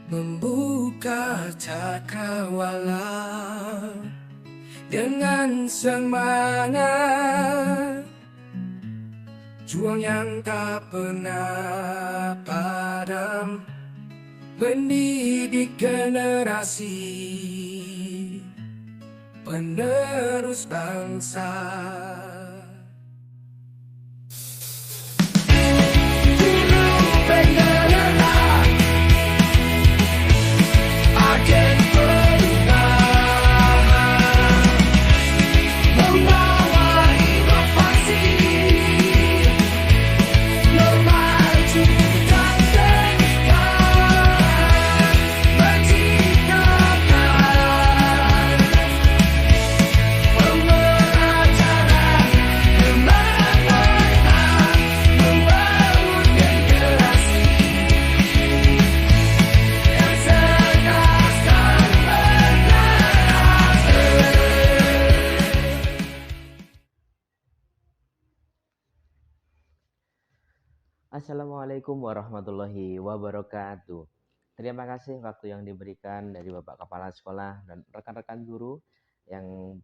membuka cakrawala dengan semangat juang yang tak pernah padam, mendidik generasi penerus bangsa. Guru penggerak agen perubahan, membawa inovasi, memajukan depan, menciptakan pembelajaran bermanfaat, membangun generasi yang cerdas dan berkarakter. Assalamualaikum warahmatullahi wabarakatuh. Terima kasih waktu yang diberikan dari Bapak Kepala Sekolah dan rekan-rekan guru yang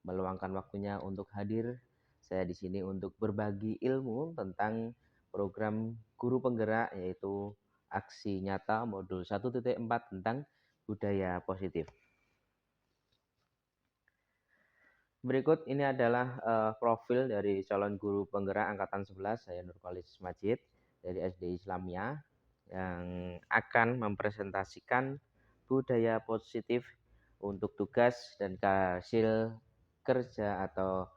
meluangkan waktunya untuk hadir. Saya di sini untuk berbagi ilmu tentang program Guru Penggerak, yaitu aksi nyata modul 1.4 tentang budaya positif. Berikut ini adalah profil dari calon guru penggerak angkatan 11, saya Nurkolis Majid dari SD Islamia yang akan mempresentasikan budaya positif untuk tugas dan hasil kerja atau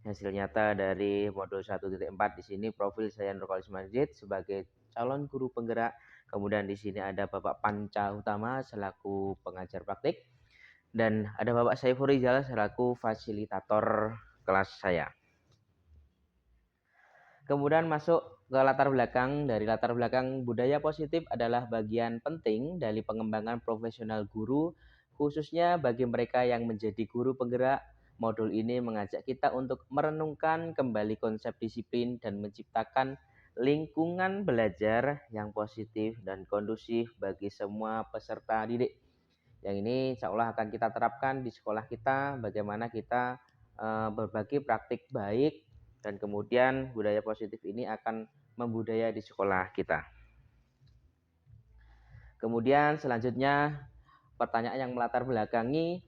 hasil nyata dari modul 1.4. Di sini profil saya Nurkolis Majid sebagai calon guru penggerak. Kemudian di sini ada Bapak Panca Utama selaku pengajar praktik. Dan ada Bapak Saiful Rizal selaku fasilitator kelas saya. Kemudian masuk ke latar belakang. Dari latar belakang, budaya positif adalah bagian penting dari pengembangan profesional guru, khususnya bagi mereka yang menjadi guru penggerak. Modul ini mengajak kita untuk merenungkan kembali konsep disiplin dan menciptakan lingkungan belajar yang positif dan kondusif bagi semua peserta didik. Yang ini insya Allah akan kita terapkan di sekolah kita, bagaimana kita berbagi praktik baik dan kemudian budaya positif ini akan membudaya di sekolah kita. Kemudian selanjutnya pertanyaan yang melatar belakangi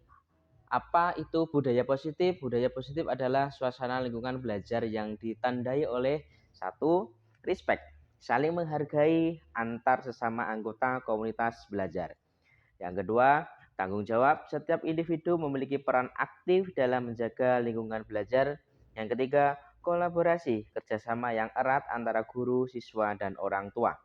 apa itu budaya positif? Budaya positif adalah suasana lingkungan belajar yang ditandai oleh satu, respect, saling menghargai antar sesama anggota komunitas belajar. Yang kedua, tanggung jawab. Setiap individu memiliki peran aktif dalam menjaga lingkungan belajar. Yang ketiga, kolaborasi, kerjasama yang erat antara guru, siswa, dan orang tua.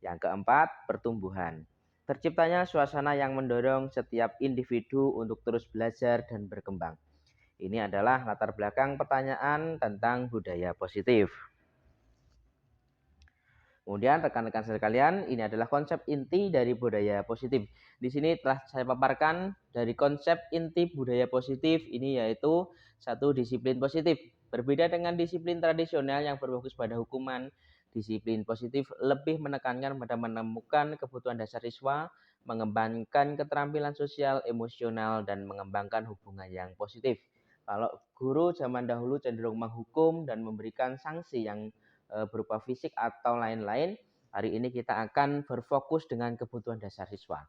Yang keempat, pertumbuhan. Terciptanya suasana yang mendorong setiap individu untuk terus belajar dan berkembang. Ini adalah latar belakang pertanyaan tentang budaya positif. Kemudian rekan-rekan sekalian, ini adalah konsep inti dari budaya positif. Di sini telah saya paparkan dari konsep inti budaya positif ini yaitu satu, disiplin positif. Berbeda dengan disiplin tradisional yang berfokus pada hukuman, disiplin positif lebih menekankan pada menemukan kebutuhan dasar siswa, mengembangkan keterampilan sosial, emosional, dan mengembangkan hubungan yang positif. Kalau guru zaman dahulu cenderung menghukum dan memberikan sanksi yang berupa fisik atau lain-lain, hari ini kita akan berfokus dengan kebutuhan dasar siswa.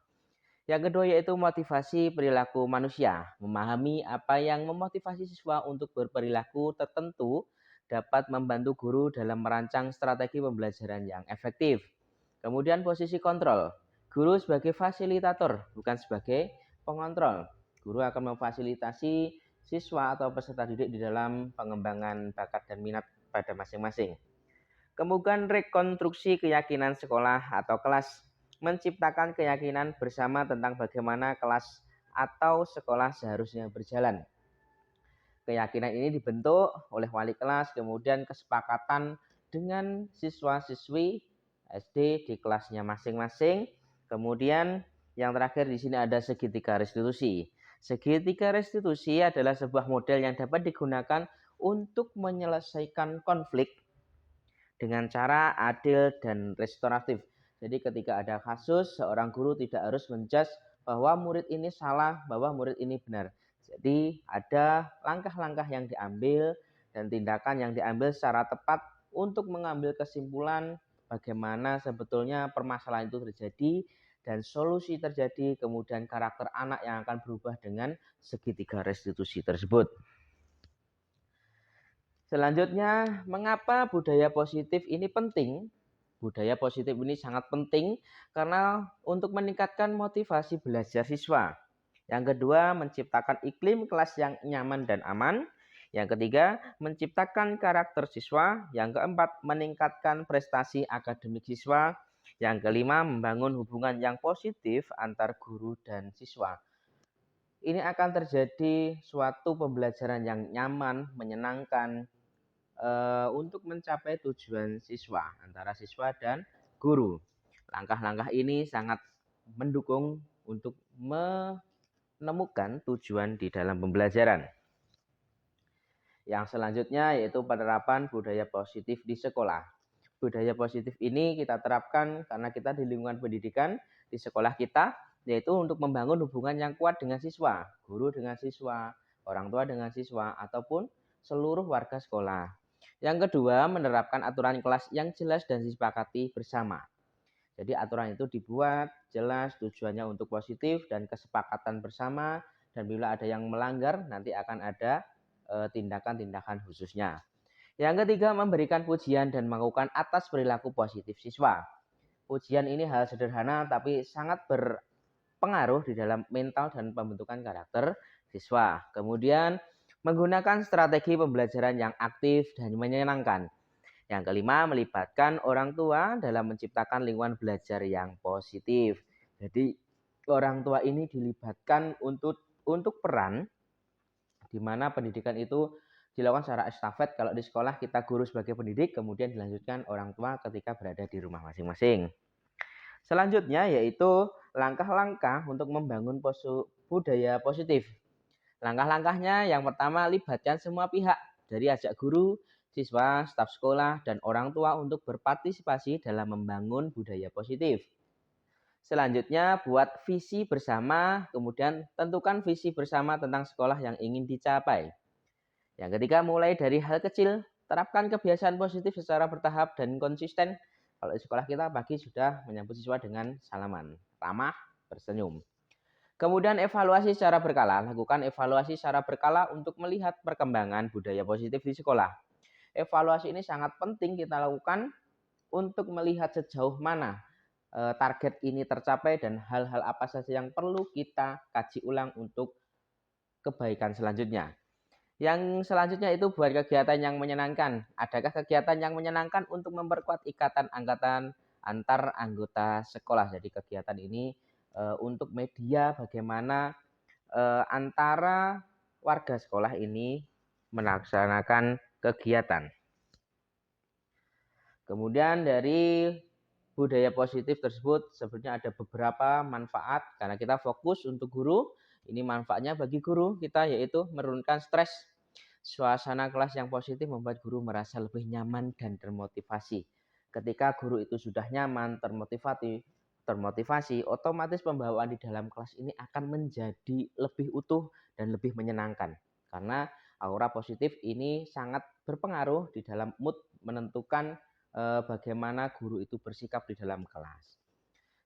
Yang kedua yaitu motivasi perilaku manusia. Memahami apa yang memotivasi siswa untuk berperilaku tertentu dapat membantu guru dalam merancang strategi pembelajaran yang efektif. Kemudian posisi kontrol. Guru sebagai fasilitator, bukan sebagai pengontrol. Guru akan memfasilitasi siswa atau peserta didik di dalam pengembangan bakat dan minat pada masing-masing. Kemudian rekonstruksi keyakinan sekolah atau kelas, menciptakan keyakinan bersama tentang bagaimana kelas atau sekolah seharusnya berjalan. Keyakinan ini dibentuk oleh wali kelas, kemudian kesepakatan dengan siswa-siswi SD di kelasnya masing-masing. Kemudian yang terakhir di sini ada segitiga restitusi. Segitiga restitusi adalah sebuah model yang dapat digunakan untuk menyelesaikan konflik dengan cara adil dan restoratif. Jadi ketika ada kasus, seorang guru tidak harus menjudge bahwa murid ini salah, bahwa murid ini benar. Jadi ada langkah-langkah yang diambil dan tindakan yang diambil secara tepat untuk mengambil kesimpulan bagaimana sebetulnya permasalahan itu terjadi dan solusi terjadi, kemudian karakter anak yang akan berubah dengan segitiga restitusi tersebut. Selanjutnya, mengapa budaya positif ini penting? Budaya positif ini sangat penting karena untuk meningkatkan motivasi belajar siswa. Yang kedua, menciptakan iklim kelas yang nyaman dan aman. Yang ketiga, menciptakan karakter siswa. Yang keempat, meningkatkan prestasi akademik siswa. Yang kelima, membangun hubungan yang positif antar guru dan siswa. Ini akan terjadi suatu pembelajaran yang nyaman, menyenangkan, untuk mencapai tujuan siswa antara siswa dan guru. Langkah-langkah ini sangat mendukung untuk menemukan tujuan di dalam pembelajaran. Yang selanjutnya yaitu penerapan budaya positif di sekolah. Budaya positif ini kita terapkan karena kita di lingkungan pendidikan di sekolah kita, yaitu untuk membangun hubungan yang kuat dengan siswa, guru dengan siswa, orang tua dengan siswa, ataupun seluruh warga sekolah. Yang kedua, menerapkan aturan kelas yang jelas dan disepakati bersama. Jadi aturan itu dibuat jelas, tujuannya untuk positif dan kesepakatan bersama, dan bila ada yang melanggar nanti akan ada tindakan-tindakan khususnya. Yang ketiga, memberikan pujian dan mengakukan atas perilaku positif siswa. Pujian ini hal sederhana tapi sangat berpengaruh di dalam mental dan pembentukan karakter siswa. Kemudian, menggunakan strategi pembelajaran yang aktif dan menyenangkan. Yang kelima, melibatkan orang tua dalam menciptakan lingkungan belajar yang positif. Jadi, orang tua ini dilibatkan untuk peran di mana pendidikan itu dilakukan secara estafet. Kalau di sekolah kita guru sebagai pendidik, kemudian dilanjutkan orang tua ketika berada di rumah masing-masing. Selanjutnya yaitu langkah-langkah untuk membangun budaya positif. Langkah-langkahnya yang pertama, libatkan semua pihak, dari ajak guru, siswa, staf sekolah, dan orang tua untuk berpartisipasi dalam membangun budaya positif. Selanjutnya, buat visi bersama, kemudian tentukan visi bersama tentang sekolah yang ingin dicapai. Yang ketiga, mulai dari hal kecil, terapkan kebiasaan positif secara bertahap dan konsisten. Kalau di sekolah kita pagi sudah menyambut siswa dengan salaman, ramah, bersenyum. Kemudian evaluasi secara berkala, lakukan evaluasi secara berkala untuk melihat perkembangan budaya positif di sekolah. Evaluasi ini sangat penting kita lakukan untuk melihat sejauh mana target ini tercapai dan hal-hal apa saja yang perlu kita kaji ulang untuk kebaikan selanjutnya. Yang selanjutnya itu buat kegiatan yang menyenangkan. Adakah kegiatan yang menyenangkan untuk memperkuat ikatan angkatan antar anggota sekolah? Jadi kegiatan ini untuk media bagaimana antara warga sekolah ini melaksanakan kegiatan. Kemudian dari budaya positif tersebut sebenarnya ada beberapa manfaat karena kita fokus untuk guru. Ini manfaatnya bagi guru kita yaitu menurunkan stres. Suasana kelas yang positif membuat guru merasa lebih nyaman dan termotivasi. Ketika guru itu sudah nyaman, termotivasi, otomatis pembawaan di dalam kelas ini akan menjadi lebih utuh dan lebih menyenangkan. Karena aura positif ini sangat berpengaruh di dalam mood menentukan bagaimana guru itu bersikap di dalam kelas.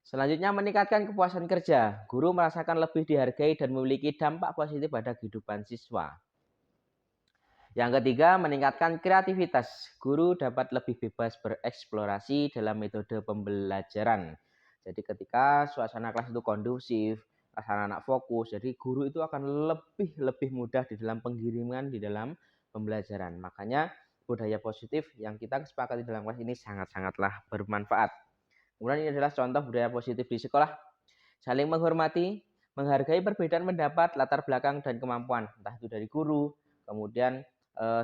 Selanjutnya, meningkatkan kepuasan kerja. Guru merasakan lebih dihargai dan memiliki dampak positif pada kehidupan siswa. Yang ketiga, meningkatkan kreativitas. Guru dapat lebih bebas bereksplorasi dalam metode pembelajaran. Jadi ketika suasana kelas itu kondusif, anak-anak fokus, jadi guru itu akan lebih mudah di dalam penggiriman di dalam pembelajaran. Makanya budaya positif yang kita sepakati dalam kelas ini sangat-sangatlah bermanfaat. Kemudian ini adalah contoh budaya positif di sekolah. Saling menghormati, menghargai perbedaan pendapat, latar belakang, dan kemampuan. Entah itu dari guru, kemudian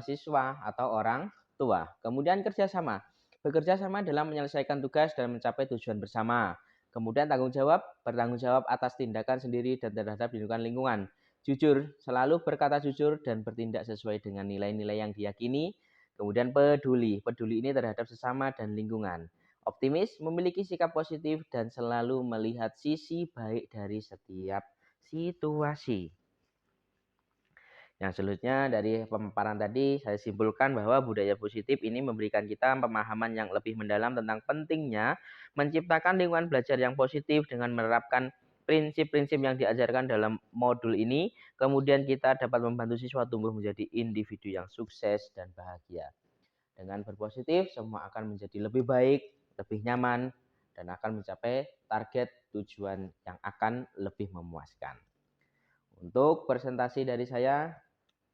siswa, atau orang tua. Kemudian kerjasama. Bekerja sama dalam menyelesaikan tugas dan mencapai tujuan bersama. Kemudian bertanggung jawab atas tindakan sendiri dan terhadap lingkungan. Jujur, selalu berkata jujur dan bertindak sesuai dengan nilai-nilai yang diyakini. Kemudian peduli ini terhadap sesama dan lingkungan. optimis, memiliki sikap positif, dan selalu melihat sisi baik dari setiap situasi. Yang selanjutnya dari pemaparan tadi saya simpulkan bahwa budaya positif ini memberikan kita pemahaman yang lebih mendalam tentang pentingnya menciptakan lingkungan belajar yang positif dengan menerapkan prinsip-prinsip yang diajarkan dalam modul ini. Kemudian kita dapat membantu siswa tumbuh menjadi individu yang sukses dan bahagia. Dengan berpositif, semua akan menjadi lebih baik, lebih nyaman, dan akan mencapai target tujuan yang akan lebih memuaskan. Untuk presentasi dari saya,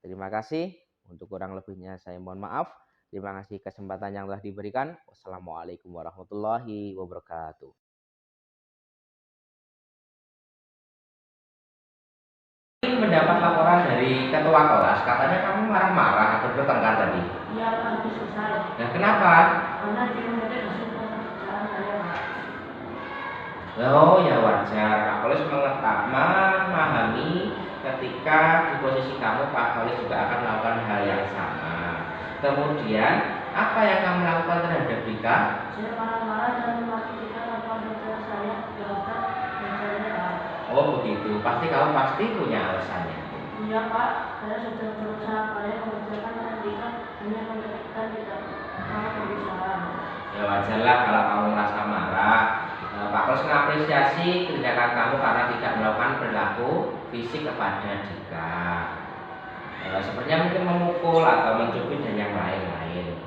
terima kasih. Untuk kurang lebihnya saya mohon maaf. Terima kasih kesempatan yang telah diberikan. Wassalamualaikum warahmatullahi wabarakatuh. Mendapat laporan dari ketua kelas, katanya kamu marah-marah atau bertengkar tadi. Iya Pak, habis selesai. Nah, kenapa? Karena di murid hasil pekerjaan saya Pak. Oh ya wajar, Kak Kolis memahami ketika di posisi kamu Pak Kolis juga akan melakukan hal yang sama. Kemudian apa yang kamu lakukan terhadap Dika? Saya marah-marah dan memaki Dika tanpa saudara saya berangkat belajarnya Pak. Oh begitu, pasti kamu punya alasannya. Iya Pak, saya sudah berusaha payah mengerjakan dan Dika hanya mengerjakan tidak mau berusaha. Ya wajarlah kalau kamu merasa marah. Pak Kolis mengapresiasi tindakan kamu karena tidak melakukan perilaku fisik kepada Dika. Sepertinya mungkin memukul atau mencubit dan yang lain-lain.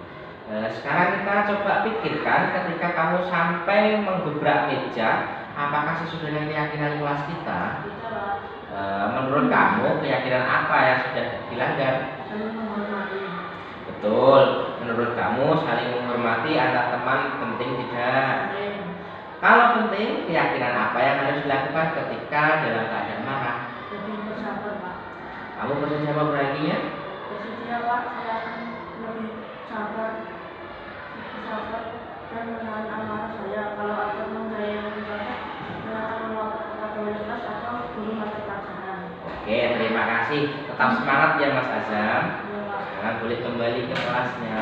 Sekarang kita coba pikirkan ketika kamu sampai menggebrak meja, apakah sesuai dengan keyakinan kelas kita? Tidak Pak, Menurut kamu keyakinan apa yang sudah dilanggar? saling menghormati. Betul. Menurut kamu saling menghormati antar teman penting tidak? Saling. Kalau penting, keyakinan apa yang harus dilakukan ketika dalam keadaan marah? Lebih bersabar Pak. Kamu bersedia memberaginya? Bersedia Pak, saya akan lebih sabar dan menahan amarah saya. Kalau ada teman saya yang menjaga, saya akan melapor kepada wali kelas atau guru mata pelajaran. Oke, terima kasih. Tetap semangat ya Mas Azam. Iya Pak. Jangan boleh kembali ke kelasnya.